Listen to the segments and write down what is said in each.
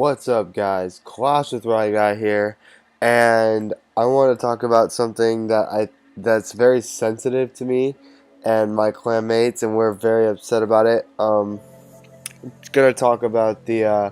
What's up, guys? Clash with Rye Guy here, and I want to talk about something that's very sensitive to me and my clanmates, and we're very upset about it. Gonna talk about the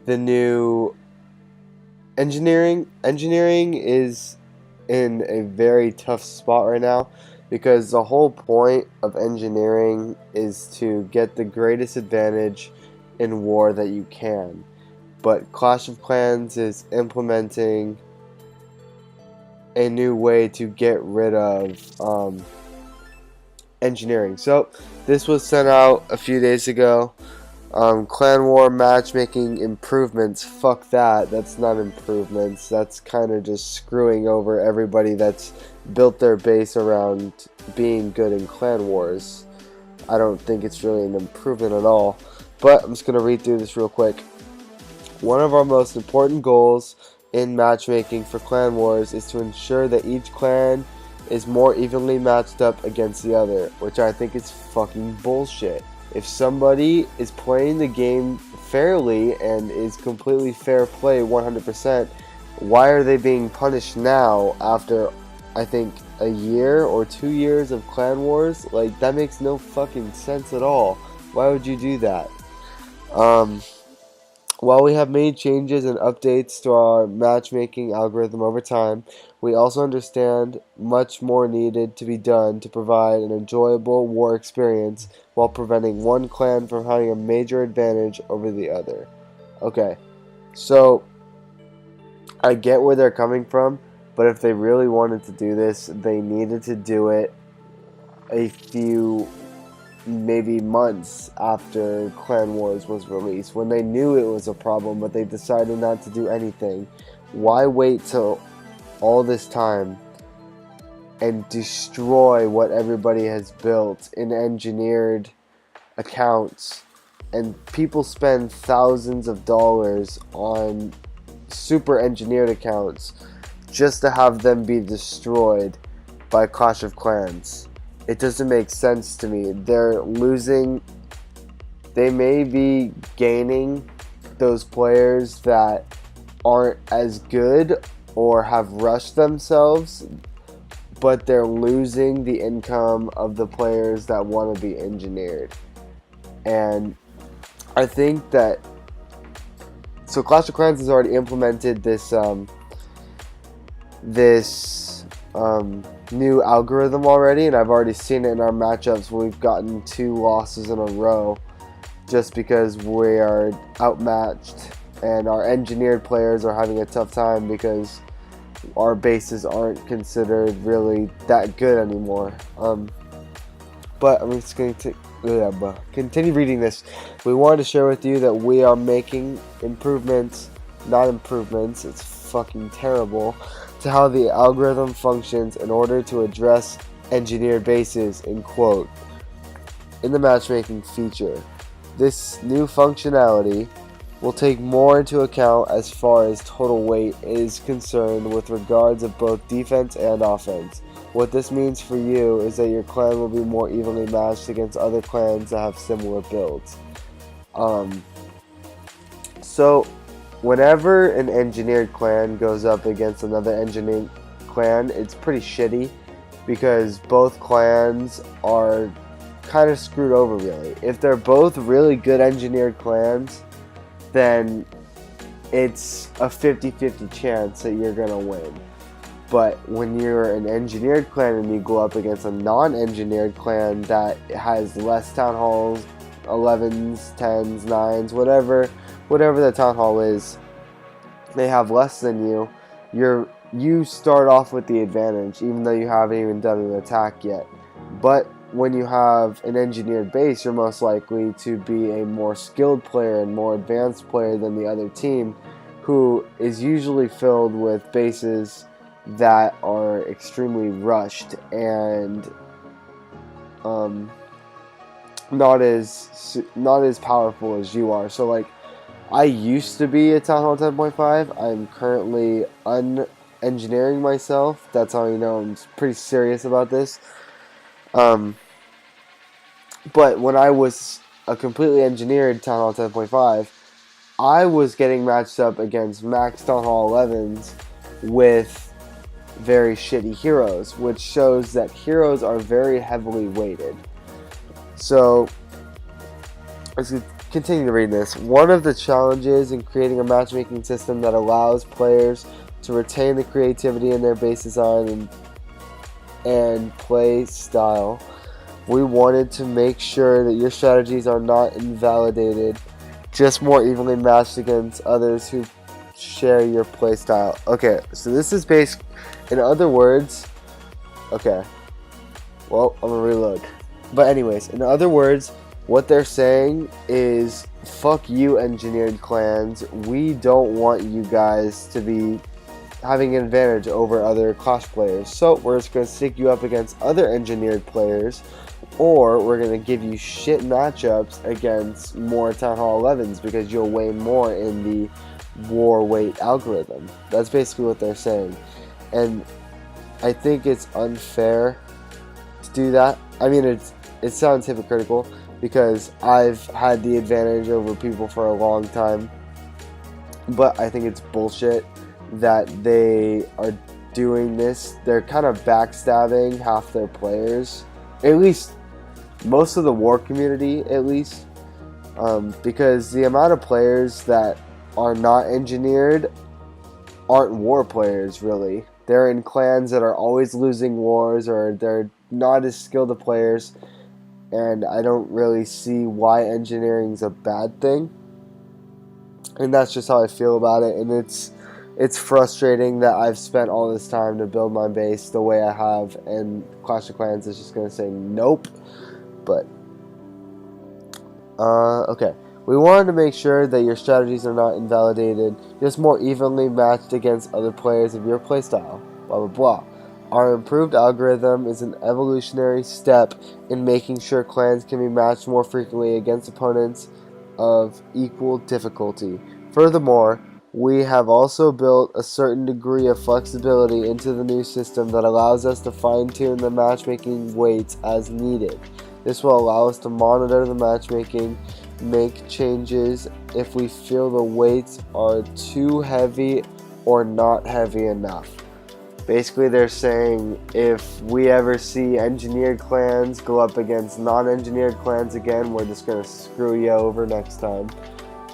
new engineering. Engineering is in a very tough spot right now because the whole point of engineering is to get the greatest advantage in war that you can. But Clash of Clans is implementing a new way to get rid of engineering. So this was sent out a few days ago. Clan War matchmaking improvements. Fuck that. That's not improvements. That's kind of just screwing over everybody that's built their base around being good in Clan Wars. I don't think it's really an improvement at all. But I'm just going to read through this real quick. One of our most important goals in matchmaking for Clan Wars is to ensure that each clan is more evenly matched up against the other, which I think is fucking bullshit. If somebody is playing the game fairly and is completely fair play 100%, why are they being punished now after, I think, a year or 2 years of Clan Wars? Like, that makes no fucking sense at all. Why would you do that? While we have made changes and updates to our matchmaking algorithm over time, we also understand much more needed to be done to provide an enjoyable war experience while preventing one clan from having a major advantage over the other. Okay, so I get where they're coming from, but if they really wanted to do this, they needed to do it a few maybe months after Clan Wars was released, when they knew it was a problem but they decided not to do anything. Why wait till all this time and destroy what everybody has built in engineered accounts? And people spend thousands of dollars on super engineered accounts just to have them be destroyed by Clash of Clans. It doesn't make sense to me. They're losing. They may be gaining those players that aren't as good or have rushed themselves, but they're losing the income of the players that want to be engineered. And I think that Clash of Clans has already implemented this new algorithm already, and I've already seen it in our matchups where we've gotten 2 losses in a row just because we are outmatched and our engineered players are having a tough time because our bases aren't considered really that good anymore. But I'm just going to continue reading this. We wanted to share with you that we are making improvements, not improvements, it's fucking terrible, to how the algorithm functions in order to address engineered bases, in quote, in the matchmaking feature. This new functionality will take more into account as far as total weight is concerned with regards of both defense and offense. What this means for you is that your clan will be more evenly matched against other clans that have similar builds. So whenever an engineered clan goes up against another engineered clan, it's pretty shitty because both clans are kind of screwed over, really. If they're both really good engineered clans, then it's a 50-50 chance that you're gonna win. But when you're an engineered clan and you go up against a non-engineered clan that has less town halls, 11s, 10s, 9s, whatever the town hall is, they have less than you. You start off with the advantage, even though you haven't even done an attack yet. But when you have an engineered base, you're most likely to be a more skilled player and more advanced player than the other team, who is usually filled with bases that are extremely rushed and not as powerful as you are. So like, I used to be a Town Hall 10.5. I'm currently unengineering myself. That's how you know I'm pretty serious about this. But when I was a completely engineered Town Hall 10.5, I was getting matched up against max Town Hall 11s with very shitty heroes, which shows that heroes are very heavily weighted. So, let's continue to read this. One of the challenges in creating a matchmaking system that allows players to retain the creativity in their base design and play style. We wanted to make sure that your strategies are not invalidated, just more evenly matched against others who share your play style. Okay, so this is based, in other words, okay, well, I'm gonna reload. But anyways, in other words, what they're saying is, fuck you, engineered clans. We don't want you guys to be having an advantage over other Clash players. So we're just going to stick you up against other engineered players, or we're going to give you shit matchups against more Town Hall 11s because you'll weigh more in the war weight algorithm. That's basically what they're saying. And I think it's unfair to do that. I mean, it sounds hypocritical because I've had the advantage over people for a long time, but I think it's bullshit that they are doing this. They're kind of backstabbing half their players, at least most of the war community, at least, because the amount of players that are not engineered aren't war players, really. They're in clans that are always losing wars, or they're not as skilled of players, and I don't really see why engineering is a bad thing. And that's just how I feel about it, and it's frustrating that I've spent all this time to build my base the way I have, and Clash of Clans is just going to say nope. But, okay. We wanted to make sure that your strategies are not invalidated, just more evenly matched against other players of your playstyle. Blah, blah, blah. Our improved algorithm is an evolutionary step in making sure clans can be matched more frequently against opponents of equal difficulty. Furthermore, we have also built a certain degree of flexibility into the new system that allows us to fine-tune the matchmaking weights as needed. This will allow us to monitor the matchmaking, make changes if we feel the weights are too heavy or not heavy enough. Basically, they're saying if we ever see engineered clans go up against non-engineered clans again, we're just going to screw you over next time.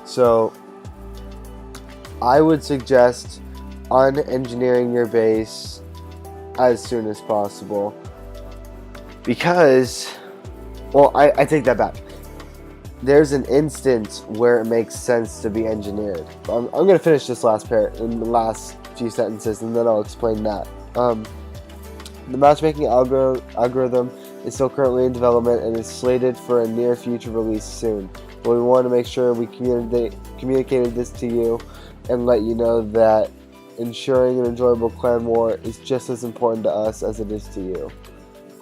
So I would suggest unengineering your base as soon as possible, because, well, I take that back. There's an instance where it makes sense to be engineered. I'm going to finish this last in the last few sentences, and then I'll explain that. The matchmaking algorithm is still currently in development and is slated for a near future release soon. But we want to make sure we communicated this to you and let you know that ensuring an enjoyable clan war is just as important to us as it is to you.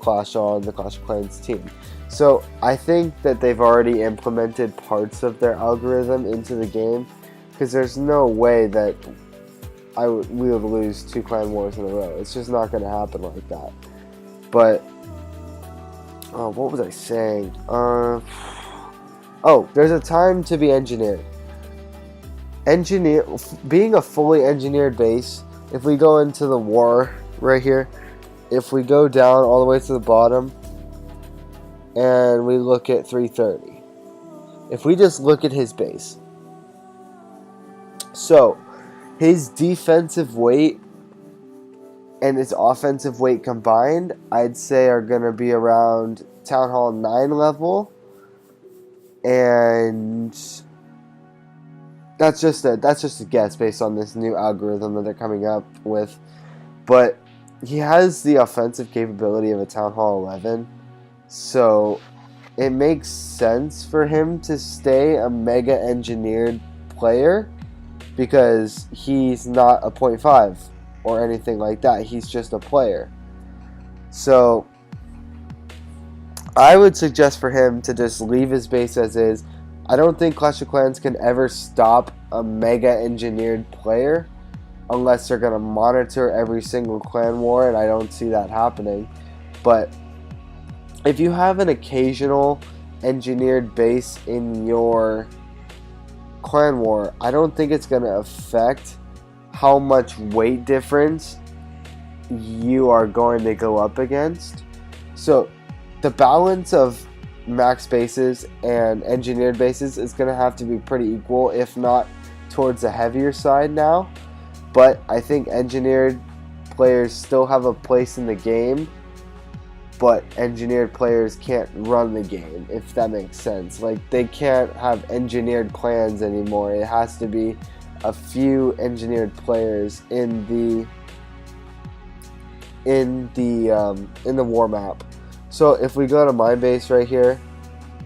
Clash on the Clash of Clans team. So I think that they've already implemented parts of their algorithm into the game, because there's no way that we would lose 2 clan wars in a row. It's just not going to happen like that. But what was I saying? Oh, there's a time to be engineered. Being a fully engineered base, if we go into the war right here, if we go down all the way to the bottom and we look at 330, if we just look at his base, so his defensive weight and his offensive weight combined, I'd say are going to be around Town Hall 9 level, and that's just a guess based on this new algorithm that they're coming up with. But he has the offensive capability of a Town Hall 11, so it makes sense for him to stay a mega engineered player, because he's not a 0.5 or anything like that. He's just a player. So I would suggest for him to just leave his base as is. I don't think Clash of Clans can ever stop a mega engineered player unless they're going to monitor every single clan war, and I don't see that happening. But if you have an occasional engineered base in your clan war, I don't think it's going to affect how much weight difference you are going to go up against. So the balance of max bases and engineered bases is going to have to be pretty equal, if not towards the heavier side now. But I think engineered players still have a place in the game, but engineered players can't run the game, if that makes sense. Like, they can't have engineered clans anymore. It has to be a few engineered players in the war map. So if we go to my base right here,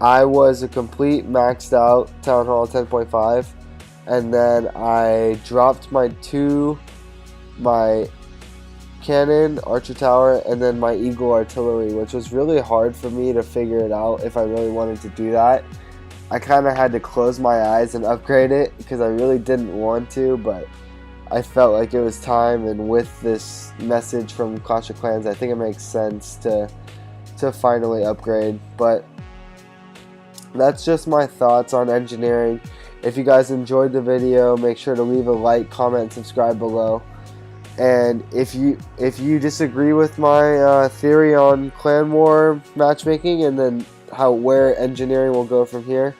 I was a complete maxed out Town Hall 10.5, and then I dropped my cannon, archer tower, and then my eagle artillery, which was really hard for me to figure it out if I really wanted to do that. I kind of had to close my eyes and upgrade it because I really didn't want to, but I felt like it was time, and with this message from Clash of Clans, I think it makes sense to finally upgrade. But that's just my thoughts on engineering. If you guys enjoyed the video, make sure to leave a like, comment, subscribe below. And if you disagree with my theory on clan war matchmaking and then where engineering will go from here,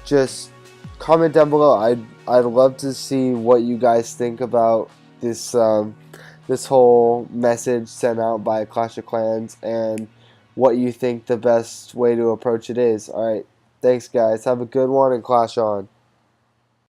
just comment down below. I'd love to see what you guys think about this this whole message sent out by Clash of Clans and what you think the best way to approach it is. Alright, thanks guys. Have a good one and Clash on.